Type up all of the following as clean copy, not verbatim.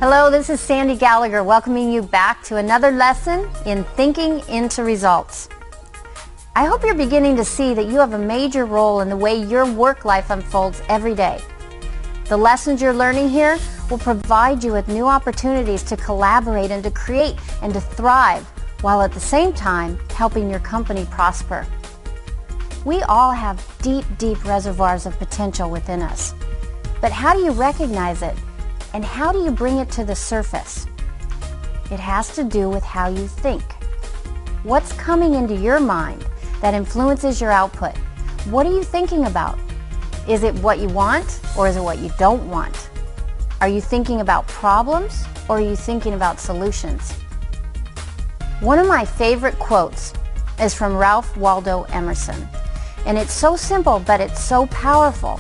Hello, this is Sandy Gallagher welcoming you back to another lesson in Thinking into Results. I hope you're beginning to see that you have a major role in the way your work life unfolds every day. The lessons you're learning here will provide you with new opportunities to collaborate and to create and to thrive, while at the same time helping your company prosper. We all have deep, deep reservoirs of potential within us. But how do you recognize it? And how do you bring it to the surface? It has to do with how you think. What's coming into your mind that influences your output? What are you thinking about? Is it what you want or is it what you don't want? Are you thinking about problems or are you thinking about solutions? One of my favorite quotes is from Ralph Waldo Emerson. And it's so simple, but it's so powerful.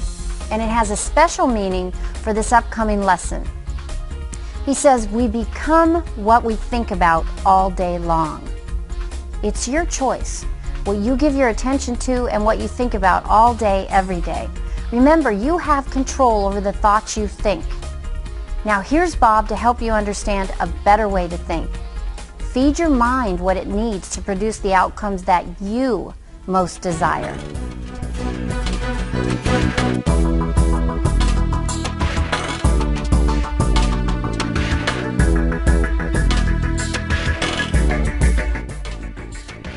And it has a special meaning for this upcoming lesson. He says, we become what we think about all day long. It's your choice, what you give your attention to and what you think about all day, every day. Remember, you have control over the thoughts you think. Now here's Bob to help you understand a better way to think. Feed your mind what it needs to produce the outcomes that you most desire.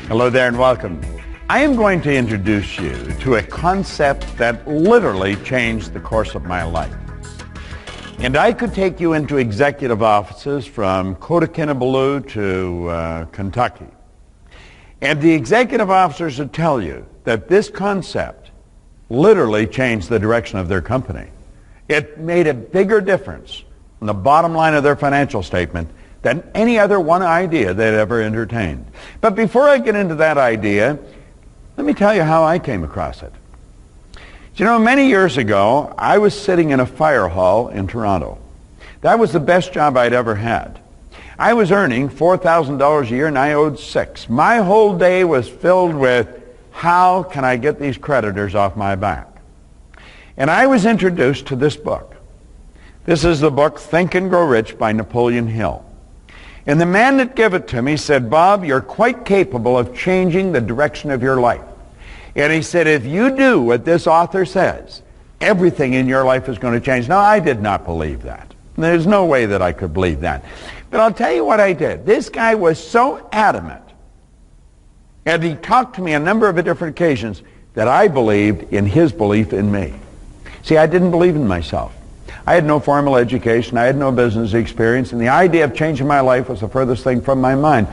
Hello there and welcome. I am going to introduce you to a concept that literally changed the course of my life. And I could take you into executive offices from Kota Kinabalu to Kentucky. And the executive officers would tell you that this concept literally changed the direction of their company. It made a bigger difference on the bottom line of their financial statement than any other one idea they'd ever entertained. But before I get into that idea, let me tell you how I came across it. You know, many years ago, I was sitting in a fire hall in Toronto. That was the best job I'd ever had. I was earning $4,000 a year and I owed $6,000. My whole day was filled with, how can I get these creditors off my back? And I was introduced to this book. This is the book Think and Grow Rich by Napoleon Hill. And the man that gave it to me said, Bob, you're quite capable of changing the direction of your life. And he said, if you do what this author says, everything in your life is going to change. Now, I did not believe that. There's no way that I could believe that. But I'll tell you what I did. This guy was so adamant, and he talked to me on a number of different occasions, that I believed in his belief in me. See, I didn't believe in myself. I had no formal education, I had no business experience, and the idea of changing my life was the furthest thing from my mind.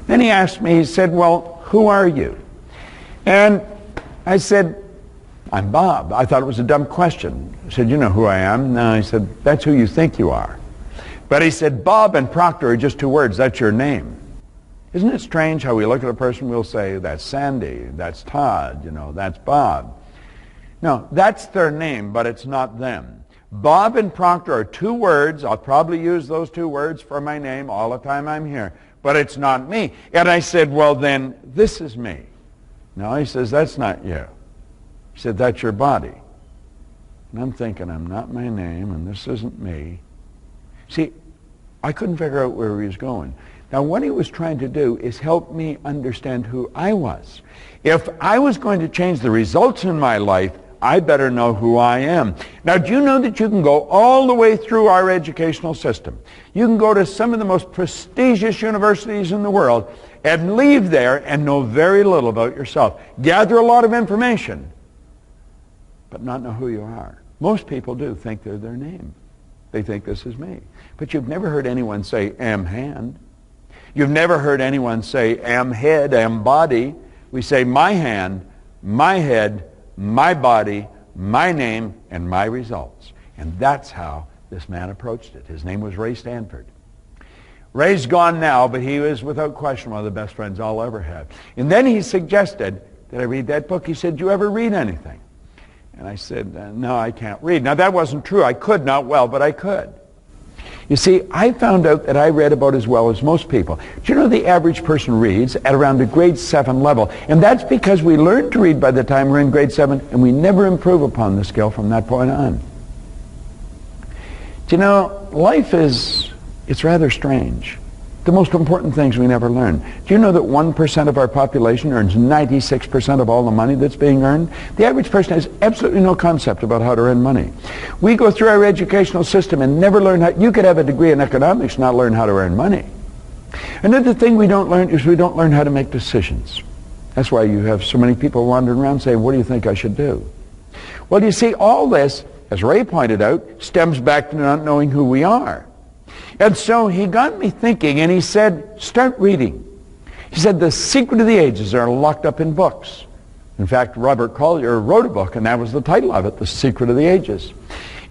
Then he asked me, he said, well, who are you? And I said, I'm Bob. I thought it was a dumb question. I said, you know who I am? No, he said, that's who you think you are. But he said, Bob and Proctor are just two words, that's your name. Isn't it strange how we look at a person, we'll say, that's Sandy, that's Todd, you know, that's Bob. No, that's their name, but it's not them. Bob and Proctor are two words. I'll probably use those two words for my name all the time I'm here, but it's not me. And I said, well then, this is me. No, he says, that's not you. He said, that's your body. And I'm thinking, I'm not my name, and this isn't me. See, I couldn't figure out where he was going. Now, what he was trying to do is help me understand who I was. If I was going to change the results in my life, I better know who I am. Now, do you know that you can go all the way through our educational system? You can go to some of the most prestigious universities in the world and leave there and know very little about yourself. Gather a lot of information, but not know who you are. Most people do think they're their name. They think this is me. But you've never heard anyone say, am hand. You've never heard anyone say, am head, am body. We say, my hand, my head, my body, my name, and my results. And that's how this man approached it. His name was Ray Stanford. Ray's gone now, but he was without question one of the best friends I'll ever have. And then he suggested that I read that book. He said, do you ever read anything? And I said, no, I can't read. Now that wasn't true. I could, not well, but I could. You see, I found out that I read about as well as most people. Do you know the average person reads at around the grade 7 level? And that's because we learn to read by the time we're in grade 7, and we never improve upon the skill from that point on. Do you know, life is It's rather strange. The most important things we never learn. Do you know that 1% of our population earns 96% of all the money that's being earned? The average person has absolutely no concept about how to earn money. We go through our educational system and never learn how. You could have a degree in economics and not learn how to earn money. Another thing we don't learn is we don't learn how to make decisions. That's why you have so many people wandering around saying, what do you think I should do? Well, you see, all this, as Ray pointed out, stems back to not knowing who we are. And so he got me thinking, and he said, start reading. He said, the secret of the ages are locked up in books. In fact, Robert Collier wrote a book, and that was the title of it, The Secret of the Ages.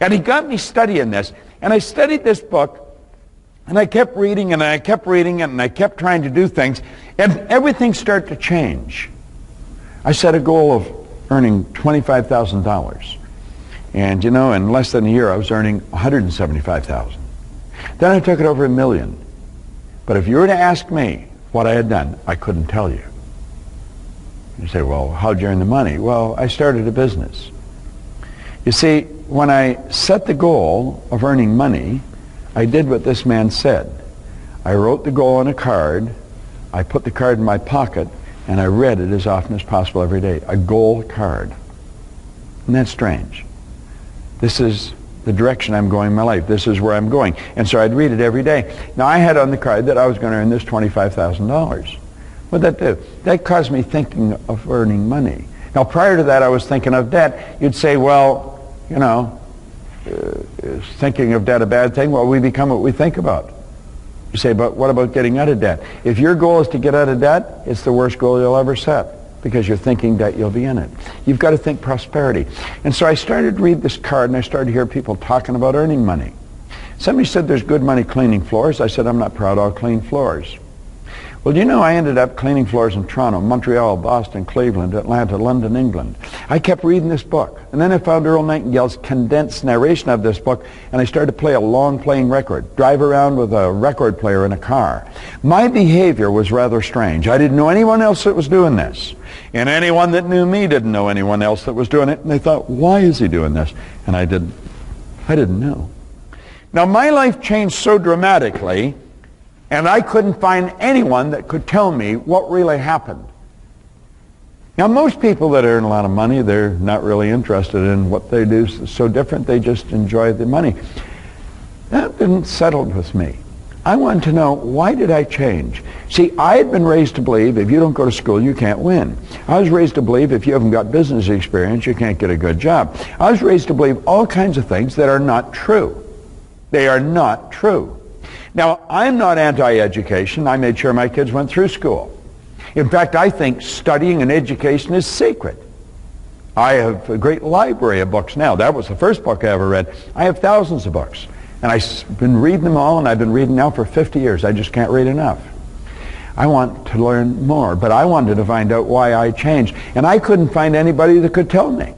And he got me studying this, and I studied this book, and I kept reading, and I kept reading it, and I kept trying to do things, and everything started to change. I set a goal of earning $25,000. And, you know, in less than a year, I was earning $175,000. Then I took it over $1 million. But if you were to ask me what I had done, I couldn't tell you. You say, well, how'd you earn the money? Well, I started a business. You see, when I set the goal of earning money, I did what this man said. I wrote the goal on a card, I put the card in my pocket, and I read it as often as possible every day. A goal card. Isn't that strange? This is the direction I'm going in my life. This is where I'm going. And so I'd read it every day. Now, I had on the card that I was going to earn this $25,000. What'd that do? That caused me thinking of earning money. Now, prior to that, I was thinking of debt. You'd say, well, you know, is thinking of debt a bad thing? Well, we become what we think about. You say, but what about getting out of debt? If your goal is to get out of debt, it's the worst goal you'll ever set, because you're thinking that you'll be in it. You've got to think prosperity. And so I started to read this card, and I started to hear people talking about earning money. Somebody said there's good money cleaning floors. I said, I'm not proud, I'll clean floors. Well, you know, I ended up cleaning floors in Toronto, Montreal, Boston, Cleveland, Atlanta, London, England. I kept reading this book, and then I found Earl Nightingale's condensed narration of this book, and I started to play a long playing record, drive around with a record player in a car. My behavior was rather strange. I didn't know anyone else that was doing this. And anyone that knew me didn't know anyone else that was doing it. And they thought, why is he doing this? And I didn't know. Now, my life changed so dramatically, and I couldn't find anyone that could tell me what really happened. Now, most people that earn a lot of money, they're not really interested in what they do so different. They just enjoy the money. That didn't settle with me. I wanted to know, why did I change? See, I had been raised to believe if you don't go to school, you can't win. I was raised to believe if you haven't got business experience, you can't get a good job. I was raised to believe all kinds of things that are not true. They are not true. Now, I'm not anti-education. I made sure my kids went through school. In fact, I think studying and education is sacred. I have a great library of books now. That was the first book I ever read. I have thousands of books. And I've been reading them all, and I've been reading now for 50 years. I just can't read enough. I want to learn more, but I wanted to find out why I changed. And I couldn't find anybody that could tell me.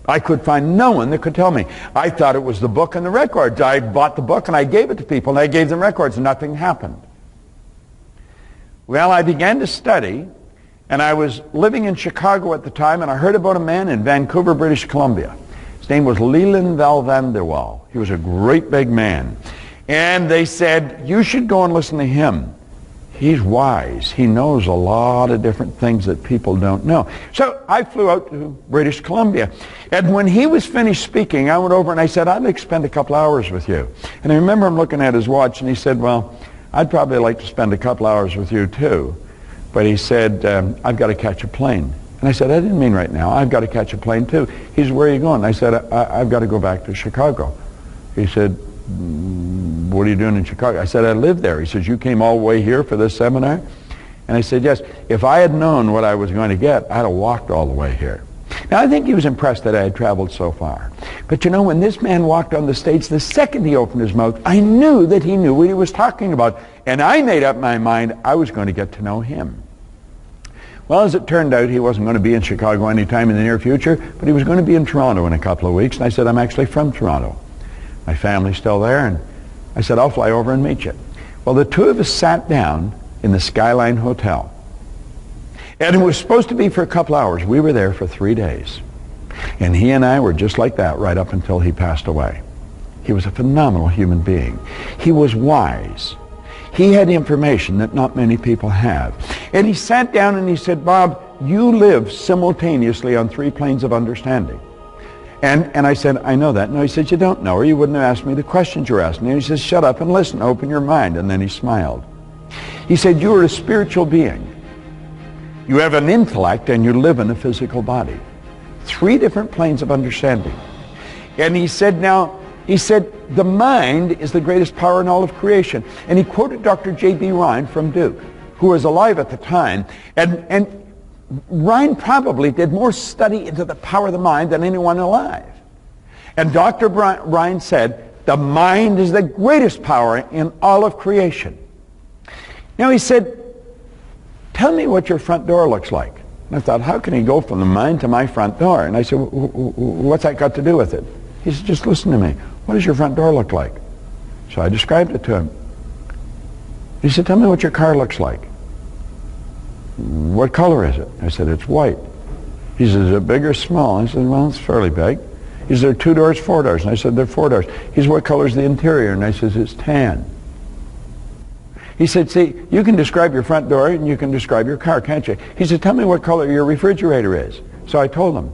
I could find no one that could tell me. I thought it was the book and the records. I bought the book and I gave it to people, and I gave them records, and nothing happened. Well, I began to study, and I was living in Chicago at the time, and I heard about a man in Vancouver, British Columbia. His name was Leland Val van der Waal. He was a great big man. And they said, you should go and listen to him. He's wise. He knows a lot of different things that people don't know. So I flew out to British Columbia. And when he was finished speaking, I went over and I said, I'd like to spend a couple hours with you. And I remember him looking at his watch, and he said, well, I'd probably like to spend a couple hours with you too. But he said, I've got to catch a plane. And I said, I didn't mean right now. I've got to catch a plane too. He said, where are you going? I said, I've got to go back to Chicago. He said, what are you doing in Chicago? I said, I live there. He says, you came all the way here for this seminar? And I said, yes. If I had known what I was going to get, I'd have walked all the way here. Now, I think he was impressed that I had traveled so far. But you know, when this man walked on the stage, the second he opened his mouth, I knew that he knew what he was talking about. And I made up my mind I was going to get to know him. Well, as it turned out, he wasn't going to be in Chicago anytime in the near future, but he was going to be in Toronto in a couple of weeks. And I said, I'm actually from Toronto. My family's still there, and I said, I'll fly over and meet you. Well, the two of us sat down in the Skyline Hotel. And it was supposed to be for a couple hours. We were there for 3 days. And he and I were just like that right up until he passed away. He was a phenomenal human being. He was wise. He had information that not many people have. And he sat down and he said, Bob, you live simultaneously on 3 planes of understanding. And I said, I know that. No, he said, you don't know, or you wouldn't have asked me the questions you're asking. And he says, shut up and listen, open your mind. And then he smiled. He said, you are a spiritual being. You have an intellect and you live in a physical body. 3 different planes of understanding. And he said, the mind is the greatest power in all of creation. And he quoted Dr. J.B. Rhine from Duke, who was alive at the time. And Rhine probably did more study into the power of the mind than anyone alive. And Dr. Rhine said, the mind is the greatest power in all of creation. Now he said, tell me what your front door looks like. And I thought, how can he go from the mind to my front door? And I said, what's that got to do with it? He said, just listen to me. What does your front door look like? So I described it to him. He said, tell me what your car looks like. What color is it? I said, it's white. He said, is it big or small? I said, well, it's fairly big. He said, there are 2 doors, 4 doors. And I said, there are 4 doors. He said, what color is the interior? And I said, it's tan. He said, see, you can describe your front door and you can describe your car, can't you? He said, tell me what color your refrigerator is. So I told him.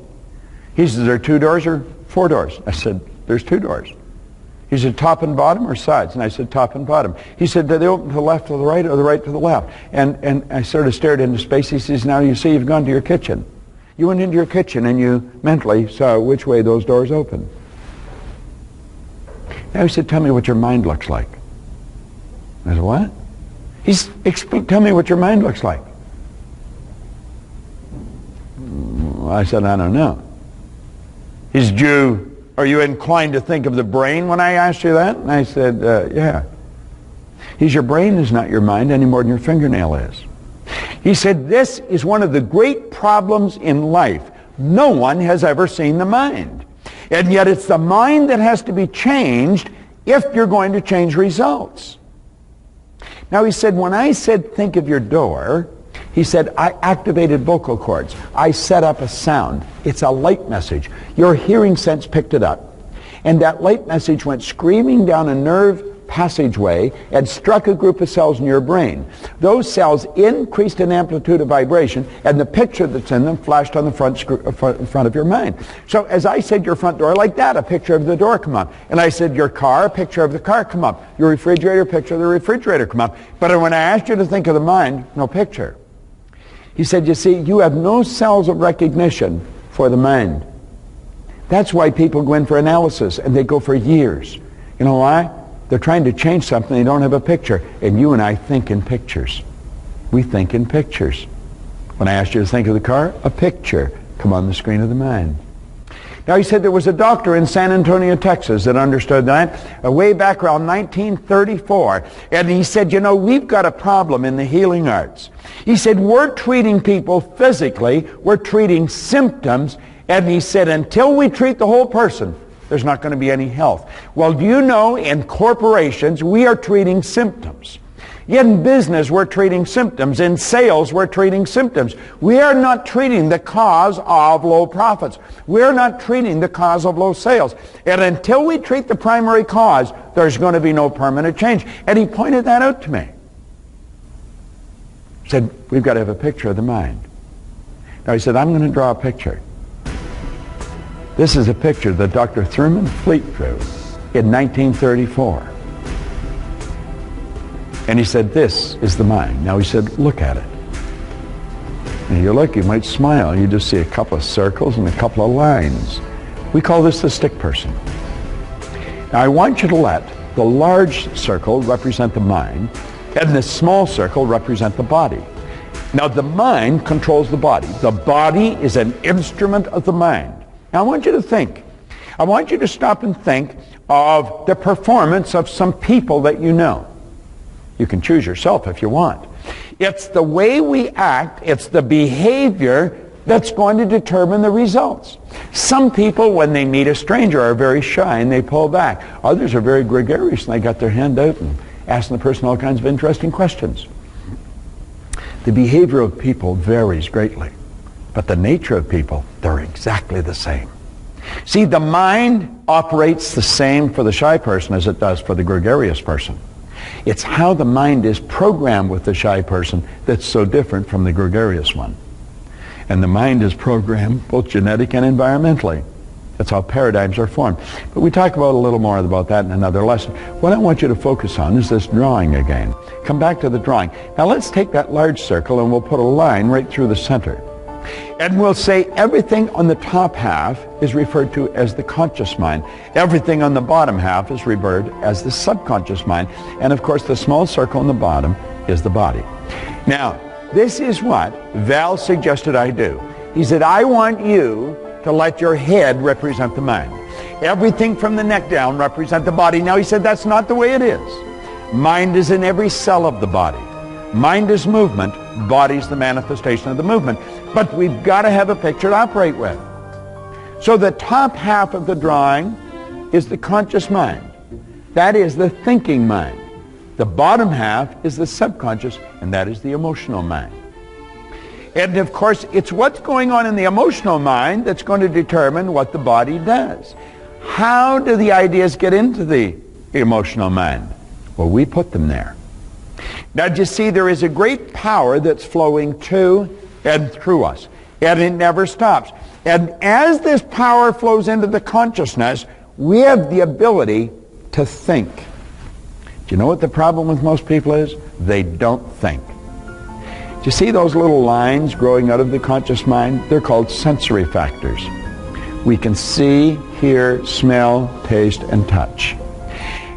He said, there are 2 doors or 4 doors? I said, there's 2 doors. He said, top and bottom or sides? And I said, top and bottom. He said, do they open to the left to the right or the right to the left? And I sort of stared into space. He says, now you see you've gone to your kitchen. You went into your kitchen and you mentally saw which way those doors open. Now he said, tell me what your mind looks like. I said, what? Tell me what your mind looks like. I said, I don't know. He said, are you inclined to think of the brain when I asked you that? And I said, yeah. He said, your brain is not your mind any more than your fingernail is. He said, this is one of the great problems in life. No one has ever seen the mind. And yet it's the mind that has to be changed if you're going to change results. Now he said, when I said think of your door, he said, I activated vocal cords. I set up a sound. It's a light message. Your hearing sense picked it up. And that light message went screaming down a nerve passageway and struck a group of cells in your brain. Those cells increased in amplitude of vibration, and the picture that's in them flashed on the front of your mind. So as I said your front door, like that, a picture of the door come up. And I said your car, a picture of the car come up. Your refrigerator, a picture of the refrigerator come up. But when I asked you to think of the mind, no picture. He said, you see, you have no cells of recognition for the mind. That's why people go in for analysis, and they go for years. You know why? They're trying to change something, they don't have a picture. And you and I think in pictures. We think in pictures. When I asked you to think of the car, a picture come on the screen of the mind. Now he said there was a doctor in San Antonio, Texas that understood that way back around 1934. And he said, you know, we've got a problem in the healing arts. He said, we're treating people physically, we're treating symptoms, and he said, until we treat the whole person, there's not going to be any health. Well, do you know, in corporations, we are treating symptoms. In business, we're treating symptoms. In sales, we're treating symptoms. We are not treating the cause of low profits. We're not treating the cause of low sales. And until we treat the primary cause, there's going to be no permanent change. And he pointed that out to me. He said, we've got to have a picture of the mind. Now he said, I'm going to draw a picture. This is a picture that Dr. Thurman Fleet drew in 1934. And he said, this is the mind. Now he said, look at it. And you look, you might smile. You just see a couple of circles and a couple of lines. We call this the stick person. Now I want you to let the large circle represent the mind and the small circle represent the body. Now the mind controls the body. The body is an instrument of the mind. Now I want you to think. I want you to stop and think of the performance of some people that you know. You can choose yourself if you want. It's the way we act, it's the behavior that's going to determine the results. Some people, when they meet a stranger, are very shy and they pull back. Others are very gregarious and they got their hand out and asking the person all kinds of interesting questions. The behavior of people varies greatly, but the nature of people, they're exactly the same. See, the mind operates the same for the shy person as it does for the gregarious person. It's how the mind is programmed with the shy person that's so different from the gregarious one. And the mind is programmed both genetic and environmentally. That's how paradigms are formed. But we talk about a little more about that in another lesson. What I want you to focus on is this drawing again. Come back to the drawing. Now let's take that large circle and we'll put a line right through the center. And we'll say everything on the top half is referred to as the conscious mind. Everything on the bottom half is referred as the subconscious mind. And of course the small circle on the bottom is the body. Now, this is what Val suggested I do. He said, I want you to let your head represent the mind. Everything from the neck down represent the body. Now he said that's not the way it is. Mind is in every cell of the body. Mind is movement, body's the manifestation of the movement. But we've got to have a picture to operate with. So the top half of the drawing is the conscious mind. That is the thinking mind. The bottom half is the subconscious, and that is the emotional mind. And of course, it's what's going on in the emotional mind that's going to determine what the body does. How do the ideas get into the emotional mind? Well, we put them there. Now, do you see, there is a great power that's flowing to and through us, and it never stops. And as this power flows into the consciousness, we have the ability to think. Do you know what the problem with most people is? They don't think. Do you see those little lines growing out of the conscious mind? They're called sensory factors. We can see, hear, smell, taste, and touch.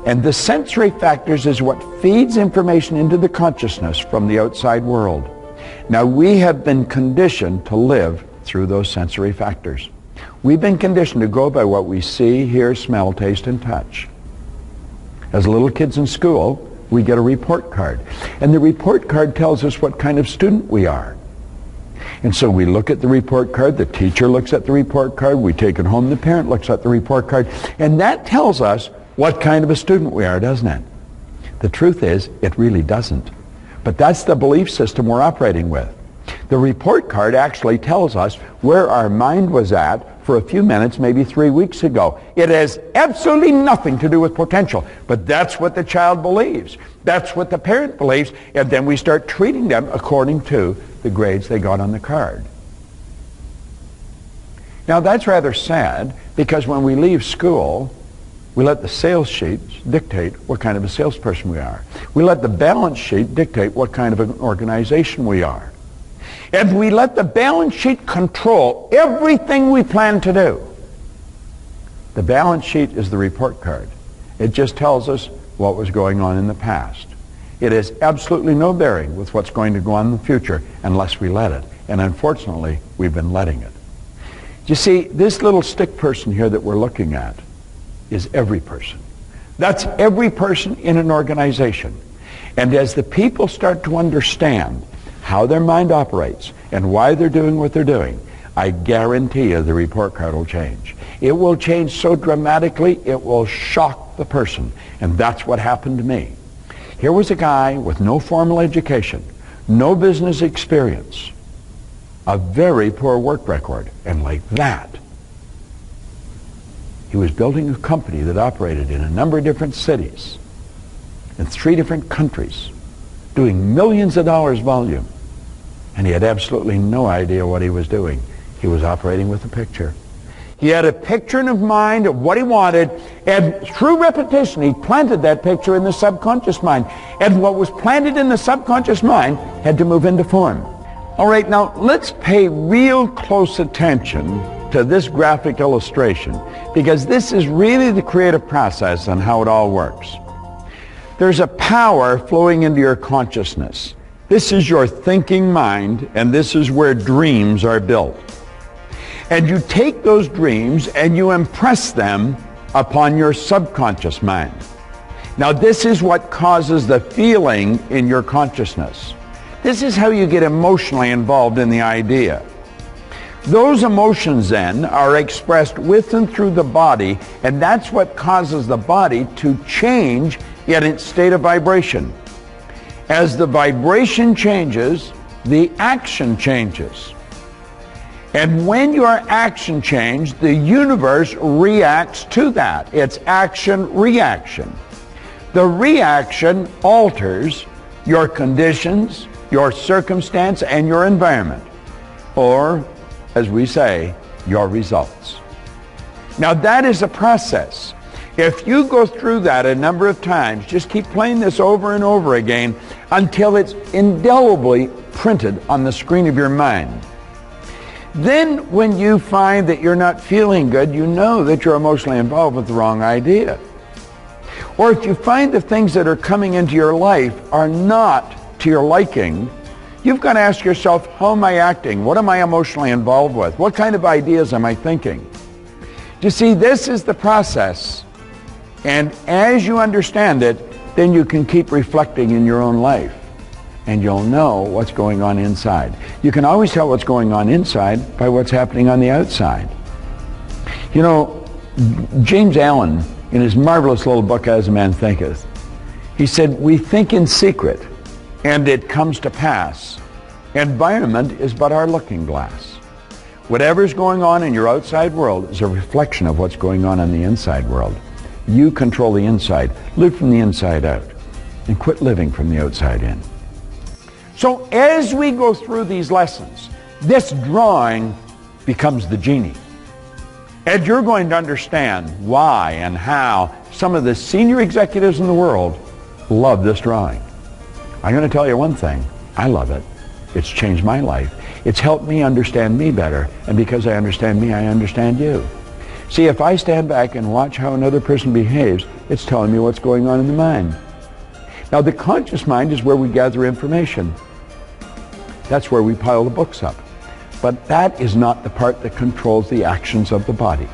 And the sensory factors is what feeds information into the consciousness from the outside world. Now, we have been conditioned to live through those sensory factors. We've been conditioned to go by what we see, hear, smell, taste, and touch. As little kids in school, we get a report card. And the report card tells us what kind of student we are. And so we look at the report card, the teacher looks at the report card, we take it home, the parent looks at the report card, and that tells us what kind of a student we are, doesn't it? The truth is, it really doesn't. But that's the belief system we're operating with. The report card actually tells us where our mind was at for a few minutes, maybe 3 weeks ago. It has absolutely nothing to do with potential, but that's what the child believes. That's what the parent believes, and then we start treating them according to the grades they got on the card. Now that's rather sad, because when we leave school, we let the sales sheets dictate what kind of a salesperson we are. We let the balance sheet dictate what kind of an organization we are. And we let the balance sheet control everything we plan to do. The balance sheet is the report card. It just tells us what was going on in the past. It has absolutely no bearing with what's going to go on in the future unless we let it. And unfortunately, we've been letting it. You see, this little stick person here that we're looking at is every person. That's every person in an organization. And as the people start to understand how their mind operates and why they're doing what they're doing, I guarantee you the report card will change. It will change so dramatically, it will shock the person. And that's what happened to me. Here was a guy with no formal education, no business experience, a very poor work record, and like that, he was building a company that operated in a number of different cities, in 3 different countries, doing millions of dollars volume. And he had absolutely no idea what he was doing. He was operating with a picture. He had a picture in his mind of what he wanted, and through repetition, he planted that picture in the subconscious mind. And what was planted in the subconscious mind had to move into form. All right, now let's pay real close attention to this graphic illustration, because this is really the creative process on how it all works. There's a power flowing into your consciousness. This is your thinking mind, and this is where dreams are built. And you take those dreams and you impress them upon your subconscious mind. Now this is what causes the feeling in your consciousness. This is how you get emotionally involved in the idea. Those emotions then are expressed with and through the body, and that's what causes the body to change in its state of vibration. As the vibration changes, the action changes. And when your action changes, the universe reacts to that. It's action-reaction. The reaction alters your conditions, your circumstance, and your environment. Or, as we say, your results. Now that is a process. If you go through that a number of times, just keep playing this over and over again until it's indelibly printed on the screen of your mind. Then when you find that you're not feeling good, you know that you're emotionally involved with the wrong idea. Or if you find the things that are coming into your life are not to your liking, you've got to ask yourself, how am I acting? What am I emotionally involved with? What kind of ideas am I thinking? You see, this is the process. And as you understand it, then you can keep reflecting in your own life. And you'll know what's going on inside. You can always tell what's going on inside by what's happening on the outside. You know, James Allen, in his marvelous little book, As a Man Thinketh, he said, we think in secret, and it comes to pass. Environment is but our looking glass. Whatever's going on in your outside world is a reflection of what's going on in the inside world. You control the inside. Live from the inside out, and quit living from the outside in. So as we go through these lessons, this drawing becomes the genie. And you're going to understand why and how some of the senior executives in the world love this drawing. I'm going to tell you one thing. I love it. It's changed my life. It's helped me understand me better. And because I understand me, I understand you. See, if I stand back and watch how another person behaves, it's telling me what's going on in the mind. Now, the conscious mind is where we gather information. That's where we pile the books up. But that is not the part that controls the actions of the body.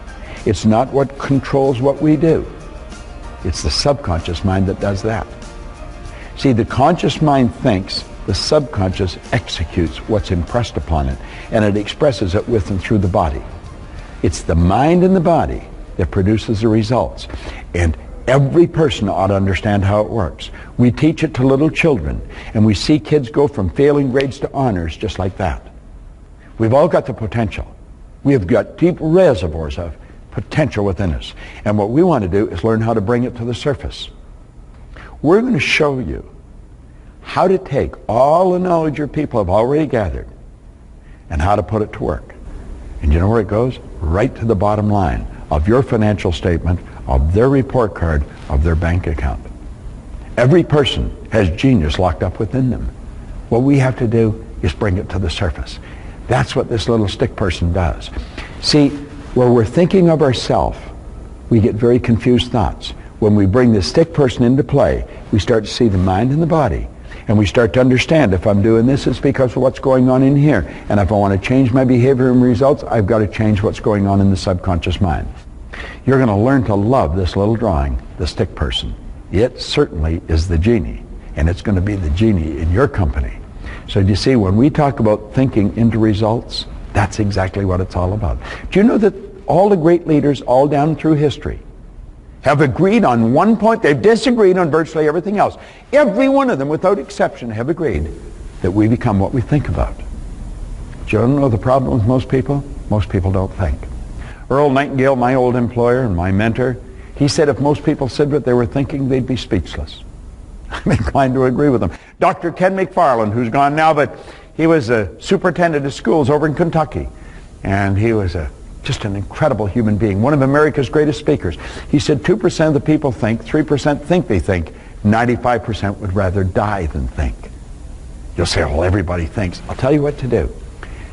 It's not what controls what we do. It's the subconscious mind that does that. See, the conscious mind thinks, the subconscious executes what's impressed upon it, and it expresses it with and through the body. It's the mind and the body that produces the results. And every person ought to understand how it works. We teach it to little children, and we see kids go from failing grades to honors just like that. We've all got the potential. We have got deep reservoirs of potential within us. And what we want to do is learn how to bring it to the surface. We're going to show you how to take all the knowledge your people have already gathered and how to put it to work. And you know where it goes? Right to the bottom line of your financial statement, of their report card, of their bank account. Every person has genius locked up within them. What we have to do is bring it to the surface. That's what this little stick person does. See, where we're thinking of ourselves, we get very confused thoughts. When we bring the stick person into play, we start to see the mind and the body. And we start to understand, if I'm doing this, it's because of what's going on in here. And if I want to change my behavior and results, I've got to change what's going on in the subconscious mind. You're going to learn to love this little drawing, the stick person. It certainly is the genie, and it's going to be the genie in your company. So do you see, when we talk about thinking into results, that's exactly what it's all about. Do you know that all the great leaders all down through history have agreed on one point? They've disagreed on virtually everything else. Every one of them, without exception, have agreed that we become what we think about. Do you know the problem with most people? Most people don't think. Earl Nightingale, my old employer and my mentor, he said if most people said what they were thinking, they'd be speechless. I'm inclined to agree with him. Dr. Ken McFarland, who's gone now, but he was a superintendent of schools over in Kentucky, and he was just an incredible human being, one of America's greatest speakers. He said 2% of the people think, 3% think they think, 95% would rather die than think. You'll say, well, everybody thinks. I'll tell you what to do.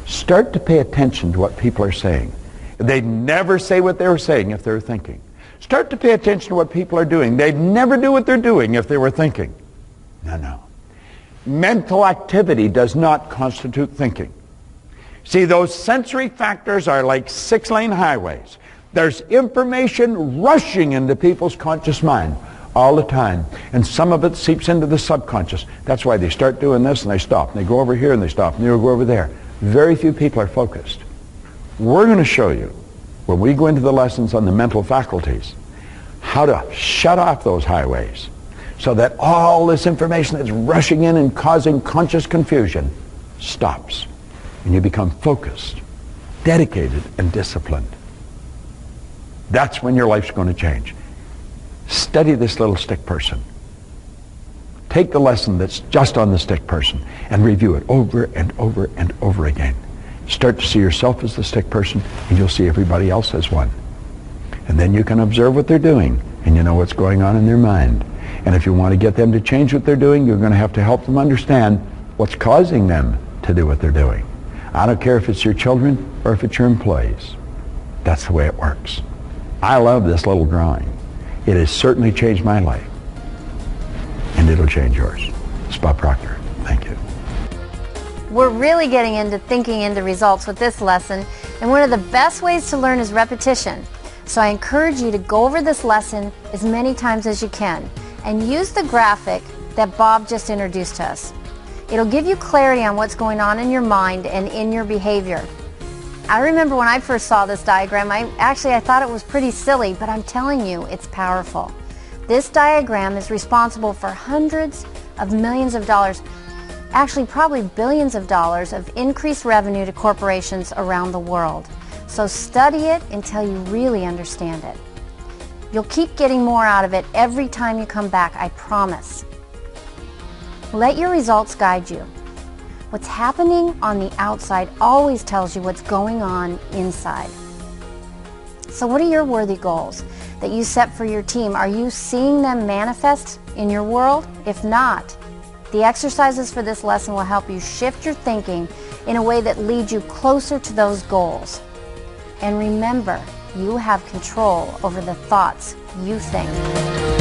Start to pay attention to what people are saying. They'd never say what they were saying if they were thinking. Start to pay attention to what people are doing. They'd never do what they're doing if they were thinking. No. Mental activity does not constitute thinking. See, those sensory factors are like 6-lane highways. There's information rushing into people's conscious mind all the time. And some of it seeps into the subconscious. That's why they start doing this and they stop. And they go over here and they stop. And they go over there. Very few people are focused. We're going to show you, when we go into the lessons on the mental faculties, how to shut off those highways so that all this information that's rushing in and causing conscious confusion stops. And you become focused, dedicated and disciplined. That's when your life's going to change. Study this little stick person. Take the lesson that's just on the stick person and review it over and over and over again. Start to see yourself as the stick person, and you'll see everybody else as one. And then you can observe what they're doing, and you know what's going on in their mind. And if you want to get them to change what they're doing, you're going to have to help them understand what's causing them to do what they're doing. I don't care if it's your children or if it's your employees. That's the way it works. I love this little drawing. It has certainly changed my life. And it'll change yours. It's Bob Proctor. Thank you. We're really getting into thinking into results with this lesson, and one of the best ways to learn is repetition. So I encourage you to go over this lesson as many times as you can and use the graphic that Bob just introduced to us. It'll give you clarity on what's going on in your mind and in your behavior. I remember when I first saw this diagram, I thought it was pretty silly, but I'm telling you, it's powerful. This diagram is responsible for hundreds of millions of dollars, actually probably billions of dollars of increased revenue to corporations around the world. So study it until you really understand it. You'll keep getting more out of it every time you come back, I promise. Let your results guide you. What's happening on the outside always tells you what's going on inside. So what are your worthy goals that you set for your team? Are you seeing them manifest in your world? If not, the exercises for this lesson will help you shift your thinking in a way that leads you closer to those goals. And remember, you have control over the thoughts you think.